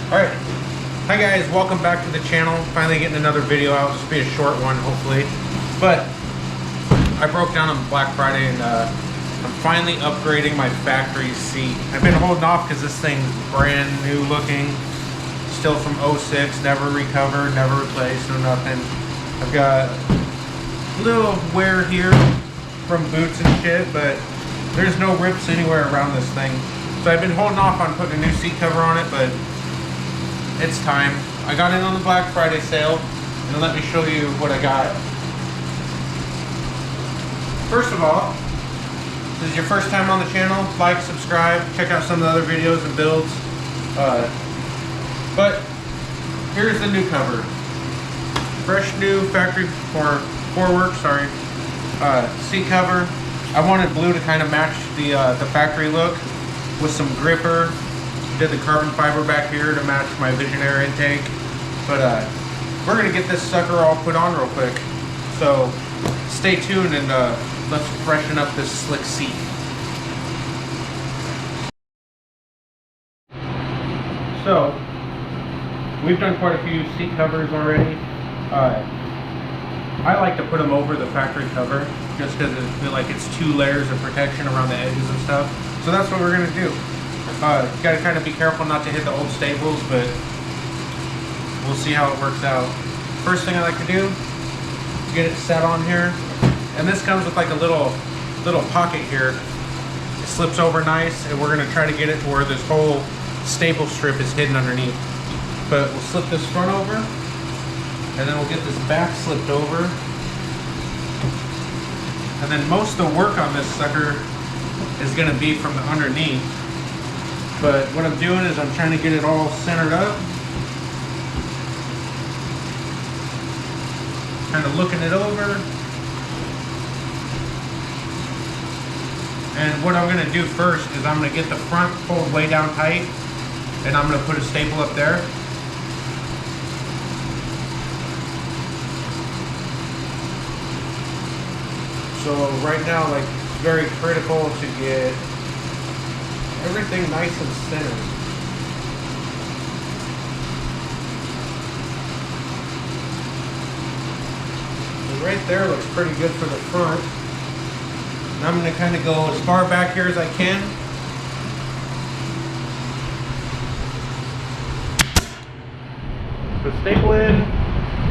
Alright, hi guys, welcome back to the channel. Finally getting another video out. This will be a short one, hopefully. But I broke down on Black Friday and I'm finally upgrading my factory seat. I've been holding off because this thing's brand new looking. Still from 06, never recovered, never replaced, no nothing. I've got a little wear here from boots and shit, but there's no rips anywhere around this thing. So I've been holding off on putting a new seat cover on it, but it's time. I got in on the Black Friday sale, and let me show you what I got. First of all, if this is your first time on the channel, like, subscribe, check out some of the other videos and builds. But here's the new cover. Fresh new factory for Fourwerx, seat cover. I wanted blue to kind of match the factory look with some gripper. Did the carbon fiber back here to match my Visionaire intake. But we're gonna get this sucker all put on real quick. So stay tuned and let's freshen up this slick seat. So we've done quite a few seat covers already. I like to put them over the factory cover just because I feel like it's 2 layers of protection around the edges and stuff. So that's what we're gonna do. You gotta kind of be careful not to hit the old staples, but we'll see how it works out. First thing I like to do is get it set on here, and this comes with like a little pocket here. It slips over nice, and we're gonna try to get it to where this whole staple strip is hidden underneath. But we'll slip this front over, and then we'll get this back slipped over, and then most of the work on this sucker is gonna be from the underneath. But what I'm doing is I'm trying to get it all centered up. Kind of looking it over. And what I'm going to do first is I'm going to get the front pulled way down tight. And I'm going to put a staple up there. So right now, like, it's very critical to get everything nice and centered. And right there looks pretty good for the front. And I'm going to kind of go as far back here as I can. So staple in,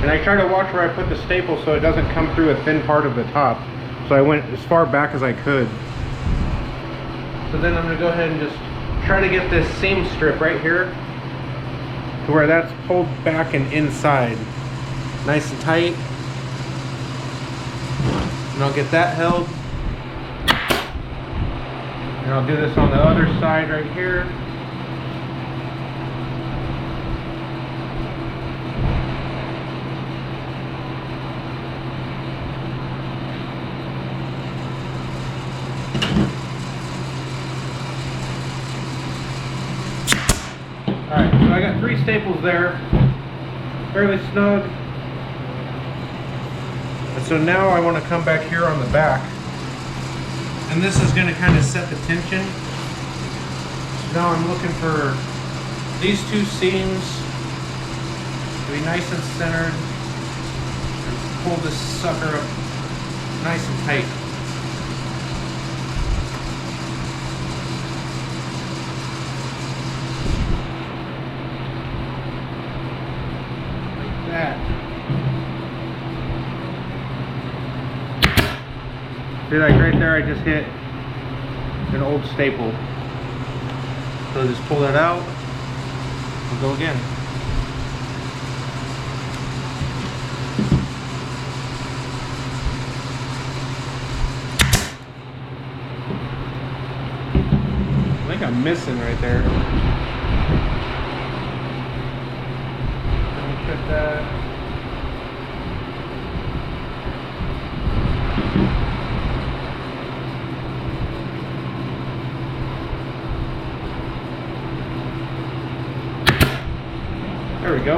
and I try to watch where I put the staple so it doesn't come through a thin part of the top. So I went as far back as I could. So then I'm going to go ahead and just try to get this seam strip right here to where that's pulled back and inside. Nice and tight. And I'll get that held. And I'll do this on the other side right here. Alright, so I got 3 staples there, fairly snug. And so now I want to come back here on the back. And this is going to kind of set the tension. So now I'm looking for these 2 seams to be nice and centered. And pull this sucker up nice and tight. See, like right there I just hit an old staple. So just pull it out and go again. I think I'm missing right there. Let me check that. There we go.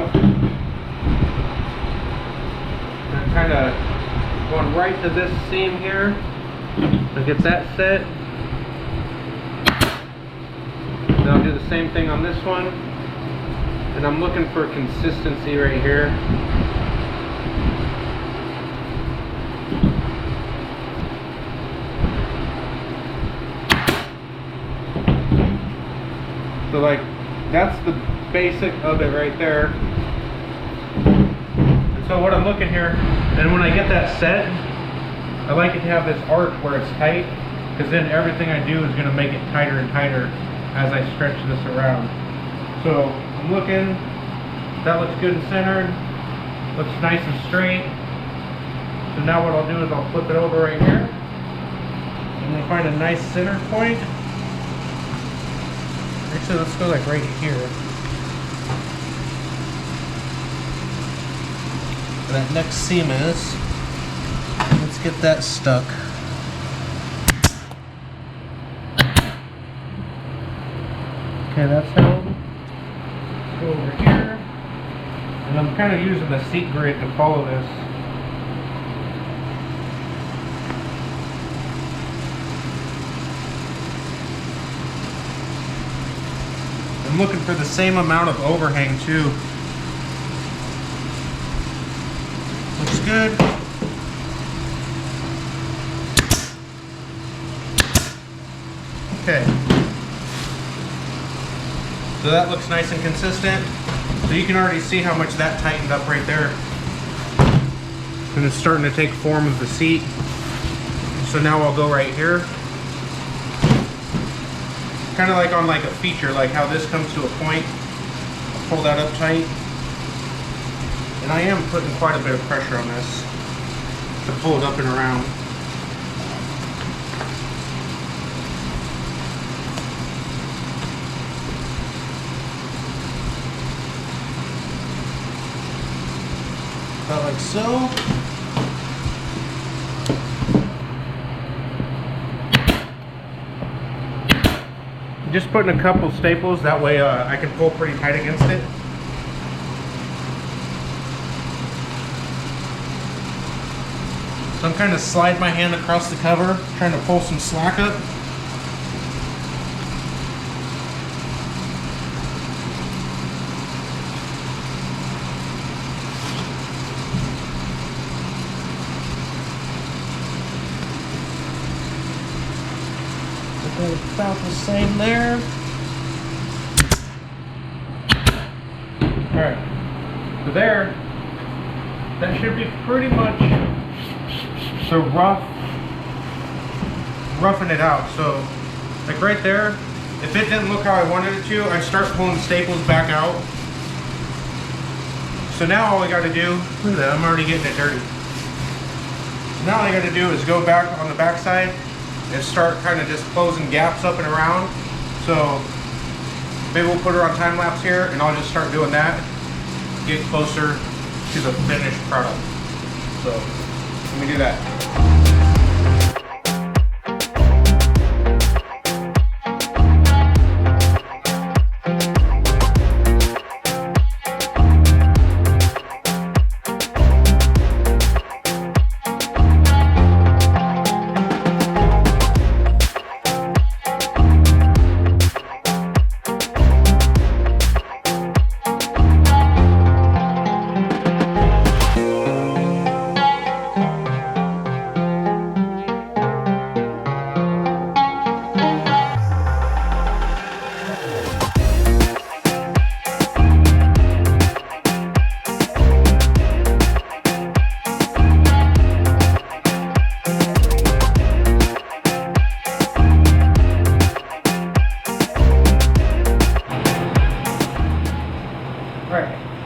I'm kind of going right to this seam here. So get that set. Then I'll do the same thing on this one. And I'm looking for consistency right here. So like, that's the basic of it right there. And so what I'm looking here, and when I get that set, I like it to have this arch where it's tight, because then everything I do is going to make it tighter and tighter as I stretch this around. So I'm looking, that looks good and centered, looks nice and straight. So now what I'll do is I'll flip it over right here. I'm going to find a nice center point. Actually, let's go like right here. Where that next seam is. Let's get that stuck. Okay, that's held. Let's go over here. And I'm kind of using the seat grid to follow this. I'm looking for the same amount of overhang too. Looks good. Okay. So that looks nice and consistent. So you can already see how much that tightened up right there. And it's starting to take form of the seat. So now I'll go right here. Kind of like on like a feature, like how this comes to a point. I'll pull that up tight. And I am putting quite a bit of pressure on this to pull it up and around. About like so. Just putting a couple staples, that way I can pull pretty tight against it. So I'm kind of sliding my hand across the cover, trying to pull some slack up. About the same there. Alright, so there, that should be pretty much the roughing it out. So like right there, if it didn't look how I wanted it to, I'd start pulling the staples back out. So now all I got to do, look at that, I'm already getting it dirty. Now all I got to do is go back on the back side and start kind of just closing gaps up and around. So maybe we'll put her on time lapse here and I'll just start doing that, get closer to the finished product. So let me do that.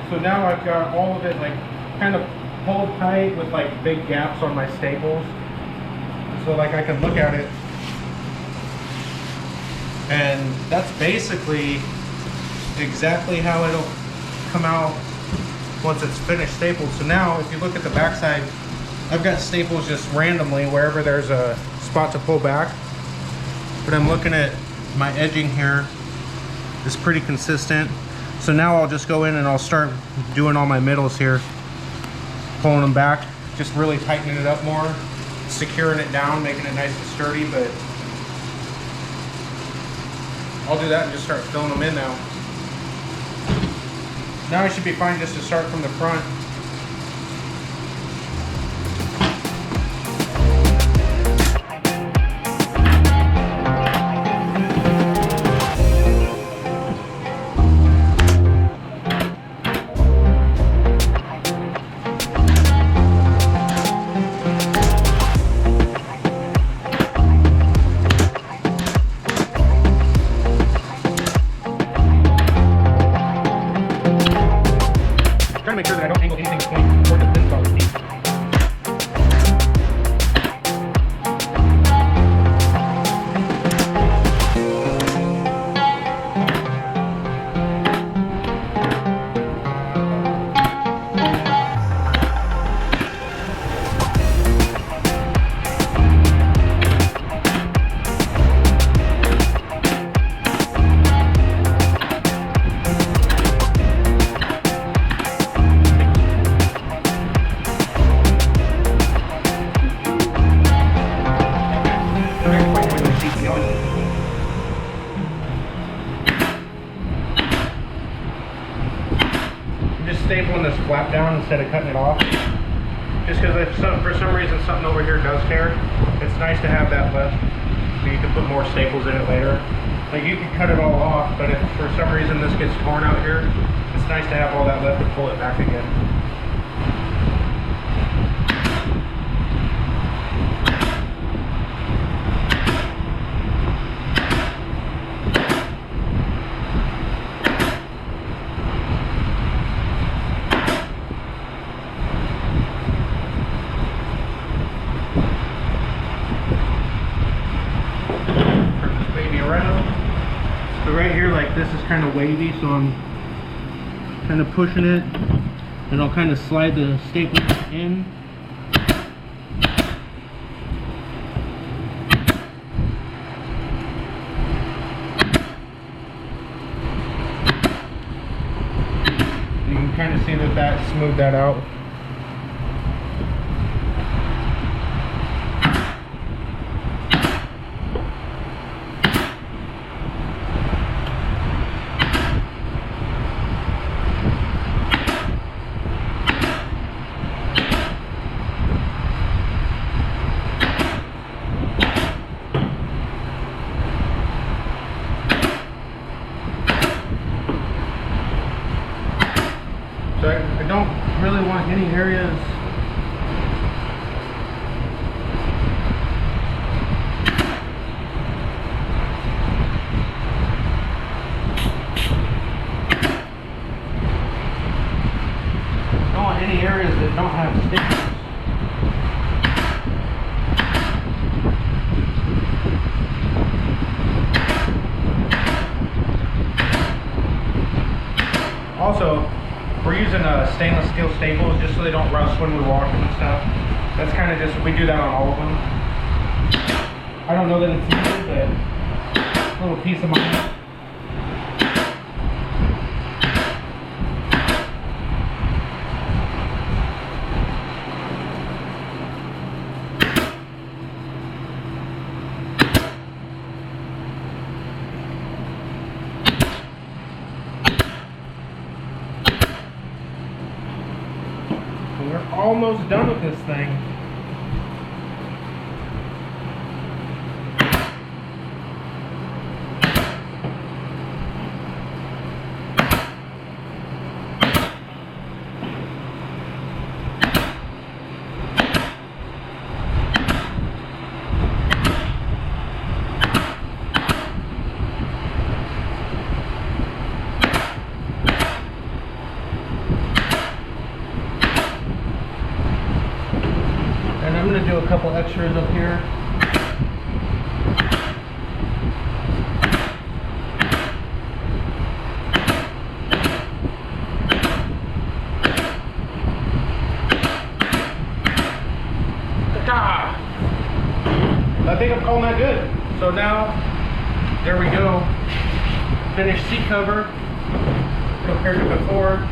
So now I've got all of it like kind of pulled tight with like big gaps on my staples. So like I can look at it and that's basically exactly how it'll come out once it's finished stapled. So now if you look at the back side, I've got staples just randomly wherever there's a spot to pull back. But I'm looking at my edging here is pretty consistent. So now I'll just go in and I'll start doing all my middles here, pulling them back, just really tightening it up more, securing it down, making it nice and sturdy. But I'll do that and just start filling them in now. Now I should be fine just to start from the front. Trying to make sure that I don't angle anything pointing toward the install seat. Stapling this flap down instead of cutting it off, just because if for some reason something over here does tear, it's nice to have that left so you can put more staples in it later. Like you can cut it all off, but if for some reason this gets torn out here, it's nice to have all that left to pull it back again. So right here, like this is kind of wavy, so I'm kind of pushing it, and I'll kind of slide the staple in. You can kind of see that smoothed that out. So I don't really want any areas that don't have stickers. Also, we're using stainless steel staples just so they don't rust when we wash them and stuff. That's kind of just, we do that on all of them. I don't know that it's needed, but a little peace of mind. We're almost done with this thing. I'm going to do a couple extras up here. I think I'm calling that good. So now, there we go. Finished seat cover compared to before.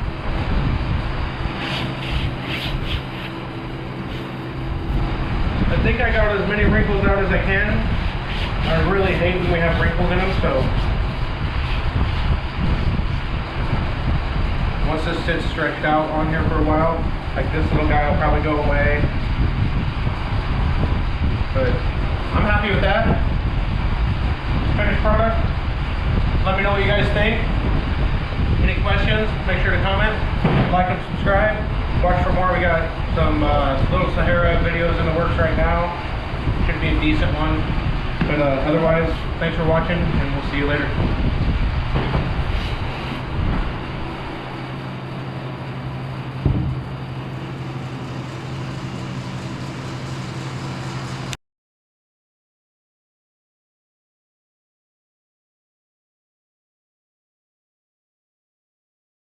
I think I got as many wrinkles out as I can. I really hate when we have wrinkles in them, so Once this sits stretched out on here for a while, like this little guy will probably go away. But I'm happy with that. Finished product. Let me know what you guys think. Any questions, make sure to comment, like and subscribe. Watch for more. We got some little Sahara videos in the works right now. Should be a decent one. But otherwise, thanks for watching, and we'll see you later.